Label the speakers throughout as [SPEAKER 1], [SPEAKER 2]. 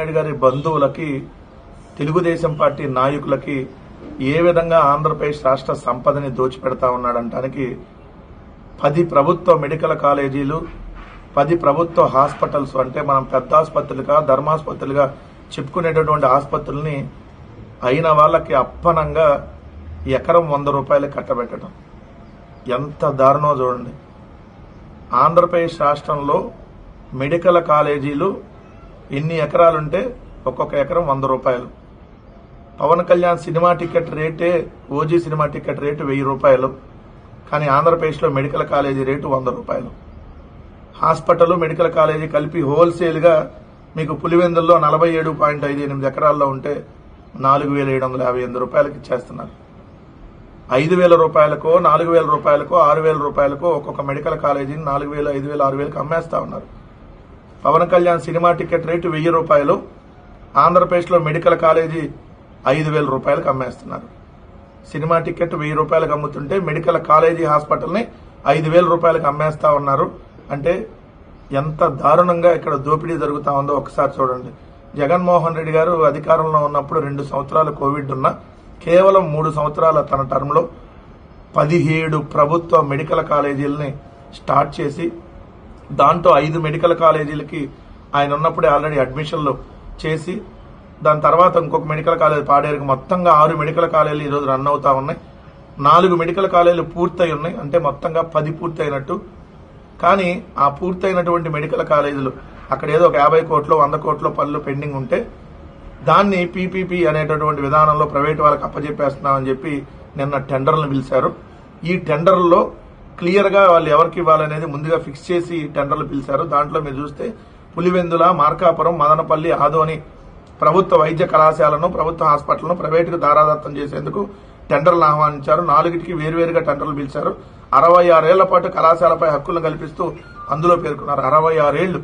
[SPEAKER 1] నాయుడు గారి బంధువులకి, తెలుగుదేశం పార్టీ నాయకులకి ఏ విధంగా ఆంధ్రప్రదేశ్ రాష్ట్ర సంపదని దోచిపెడతా ఉన్నాడంటానికి 10 ప్రభుత్వ మెడికల్ కాలేజీలు, 10 ప్రభుత్వ హాస్పిటల్స్, అంటే మనం పెద్ద ఆసుపత్రులుగా, ధర్మాసుపత్రులుగా చెప్పుకునేటటువంటి ఆసుపత్రుల్ని అయిన వాళ్ళకి అప్పనంగా ఎకరం 100 రూపాయలు కట్టబెట్టడం ఎంత దారుణో చూడండి. ఆంధ్రప్రదేశ్ రాష్ట్రంలో మెడికల్ కాలేజీలు ఎన్ని ఎకరాలుంటే ఒక్కొక్క ఎకరం 100 రూపాయలు. పవన్ కళ్యాణ్ సినిమా టికెట్ రేటే, ఓజీ సినిమా టికెట్ రేటు 1000 రూపాయలు. కానీ ఆంధ్రప్రదేశ్లో మెడికల్ కాలేజీ రేటు 100 రూపాయలు. హాస్పిటల్, మెడికల్ కాలేజీ కలిపి హోల్సేల్గా మీకు పులివెందుల్లో 47.58 ఎకరాల్లో ఉంటే 4758 రూపాయలకి ఇచ్చేస్తున్నారు. 5000 రూపాయలకో, 4000 రూపాయలకో, 6000 రూపాయలకో ఒక్కొక్క మెడికల్ కాలేజీని 4000, 5000, 6000కి అమ్మేస్తా ఉన్నారు. Pawan Kalyan cinema ticket rate 1000 రూపాయలు. ఆంధ్రప్రదేశ్లో మెడికల్ కాలేజీ 5000 రూపాయలకు అమ్మేస్తున్నారు. సినిమా టికెట్ 1000 రూపాయలకు అమ్ముతుంటే మెడికల్ కాలేజీ హాస్పిటల్ని 5000 రూపాయలకు అమ్మేస్తా ఉన్నారు. అంటే ఎంత దారుణంగా ఇక్కడ దోపిడీ జరుగుతా ఉందో ఒకసారి చూడండి. జగన్మోహన్ రెడ్డి గారు అధికారంలో ఉన్నప్పుడు 2 సంవత్సరాలు కోవిడ్ ఉన్నా కేవలం 3 సంవత్సరాల తన టర్మ్లో 17 ప్రభుత్వ మెడికల్ కాలేజీలని స్టార్ట్ చేసి దాంట్లో 5 మెడికల్ కాలేజీలకి ఆయన ఉన్నప్పుడే ఆల్రెడీ అడ్మిషన్లు చేసి, దాని తర్వాత ఇంకొక మెడికల్ కాలేజీ పాడేరుకు, మొత్తంగా 6 మెడికల్ కాలేజీలు ఈరోజు రన్ అవుతా ఉన్నాయి. 4 మెడికల్ కాలేజీలు పూర్తయి ఉన్నాయి, అంటే మొత్తంగా 10 పూర్తయినట్టు. కానీ ఆ పూర్తయినటువంటి మెడికల్ కాలేజీలు అక్కడ ఏదో ఒక 50 కోట్లు, 100 కోట్ల పనులు పెండింగ్ ఉంటే దాన్ని పీపీపీ అనేటటువంటి విధానంలో ప్రైవేట్ వాళ్ళకి అప్పచెప్పేస్తున్నామని చెప్పి నిన్న టెండర్లను పిలిచారు. ఈ టెండర్లలో క్లియర్ గా వాళ్ళు ఎవరికి ఇవ్వాలనేది ముందుగా ఫిక్స్ చేసి టెండర్లు పిలిచారు. దాంట్లో మీరు చూస్తే పులివెందుల, మార్కాపురం, మదనపల్లి, ఆదోని ప్రభుత్వ వైద్య కళాశాలను, ప్రభుత్వ హాస్పిటల్ను ప్రైవేటుకు దారాదత్తం చేసేందుకు టెండర్లు ఆహ్వానించారు. 4టికి వేరువేరుగా టెండర్లు పిలిచారు. 66 ఏళ్ల పాటు కళాశాలపై హక్కులను కల్పిస్తూ అందులో పేర్కొన్నారు. 66 ఏళ్లు,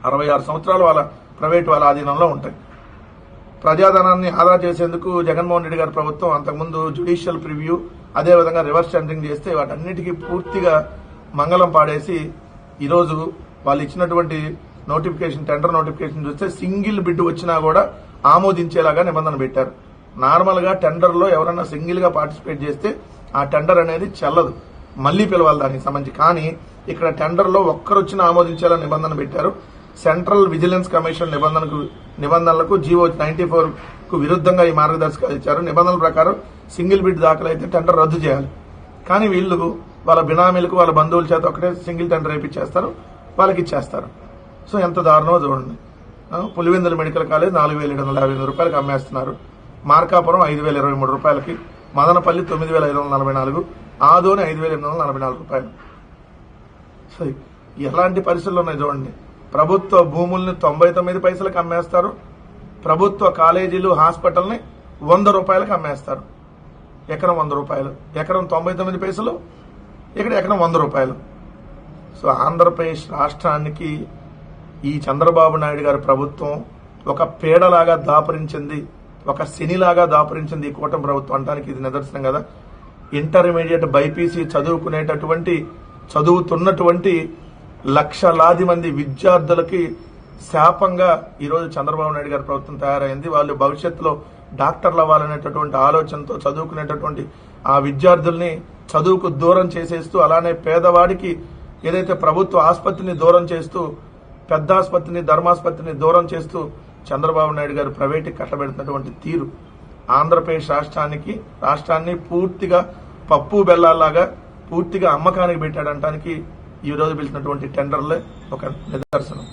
[SPEAKER 1] 66 సంవత్సరాలు వాళ్ళ ప్రైవేటు వాళ్ళ ఆధీనంలో ఉంటాయి. ప్రజాధనాన్ని ఆదా చేసేందుకు జగన్మోహన్ రెడ్డి గారి ప్రభుత్వం అంతకుముందు జ్యుడిషియల్ ప్రివ్యూ, అదేవిధంగా రివర్స్ టెండరింగ్ చేస్తే వాటన్నిటికీ పూర్తిగా మంగళం పాడేసి ఈరోజు వాళ్ళు ఇచ్చినటువంటి నోటిఫికేషన్, టెండర్ నోటిఫికేషన్ చూస్తే సింగిల్ బిడ్ వచ్చినా కూడా ఆమోదించేలాగా నిబంధన పెట్టారు. నార్మల్ గా టెండర్ లో ఎవరైనా సింగిల్ గా పార్టిసిపేట్ చేస్తే ఆ టెండర్ అనేది చెల్లదు, మళ్లీ పిలవాలి దానికి సంబంధించి. కానీ ఇక్కడ టెండర్ లో ఒక్కరొచ్చినా ఆమోదించేలా నిబంధన పెట్టారు. సెంట్రల్ విజిలెన్స్ కమిషన్ నిబంధనలకు జీవో 94 కు విరుద్ధంగా ఈ మార్గదర్శకాలు ఇచ్చారు. నిబంధనల ప్రకారం సింగిల్ బిడ్ దాఖలైతే టెండర్ రద్దు చేయాలి. కానీ వీళ్ళు వాళ్ళ బినామీలకు, వాళ్ళ బంధువుల చేత ఒకటే సింగిల్ టెండర్ వేయించేస్తారు, వాళ్ళకి ఇచ్చేస్తారు. సో ఎంత దారుణమో చూడండి. పులివెందుల మెడికల్ కాలేజ్ 4758 రూపాయలకి అమ్మేస్తున్నారు. మార్కాపురం 5023 రూపాయలకి, మదనపల్లి 9544, ఆదోని 5844 రూపాయలు. సో ఎలాంటి పరిస్థితులు ఉన్నాయి చూడండి. ప్రభుత్వ భూముల్ని 99 పైసలకు అమ్మేస్తారు. ప్రభుత్వ కాలేజీలు, హాస్పిటల్ని 100 రూపాయలకు అమ్మేస్తారు. ఎకరం 100 రూపాయలు, ఎకరం 99 పైసలు, ఇక్కడ ఎకరం 100 రూపాయలు. సో ఆంధ్రప్రదేశ్ రాష్ట్రానికి ఈ చంద్రబాబు నాయుడు గారి ప్రభుత్వం ఒక పేడలాగా దాపరించింది, ఒక శనిలాగా దాపరించింది ఈ కూటమి ప్రభుత్వం అంటానికి ఇది నిదర్శనం కదా. ఇంటర్మీడియట్ బైపీసీ చదువుతున్నటువంటి లక్షలాది మంది విద్యార్థులకి శాపంగా ఈరోజు చంద్రబాబు నాయుడు గారి ప్రభుత్వం తయారైంది. వాళ్ళు భవిష్యత్తులో డాక్టర్లు అవ్వాలనేటటువంటి ఆలోచనతో చదువుకునేటటువంటి ఆ విద్యార్థుల్ని చదువుకు దూరం చేసేస్తూ, అలానే పేదవాడికి ఏదైతే ప్రభుత్వ ఆసుపత్రిని దూరం చేస్తూ, పెద్ద ఆసుపత్రిని, ధర్మాసుపత్రిని దూరం చేస్తూ చంద్రబాబు నాయుడు గారు ప్రైవేటుకి కట్టబెడుతున్నటువంటి తీరు ఆంధ్రప్రదేశ్ రాష్ట్రాన్ని పూర్తిగా పప్పు బెల్లాల్లాగా పూర్తిగా అమ్మకానికి పెట్టాడంటానికి ఈ రోజు పిలిచినటువంటి టెండర్లే ఒక నిదర్శనం.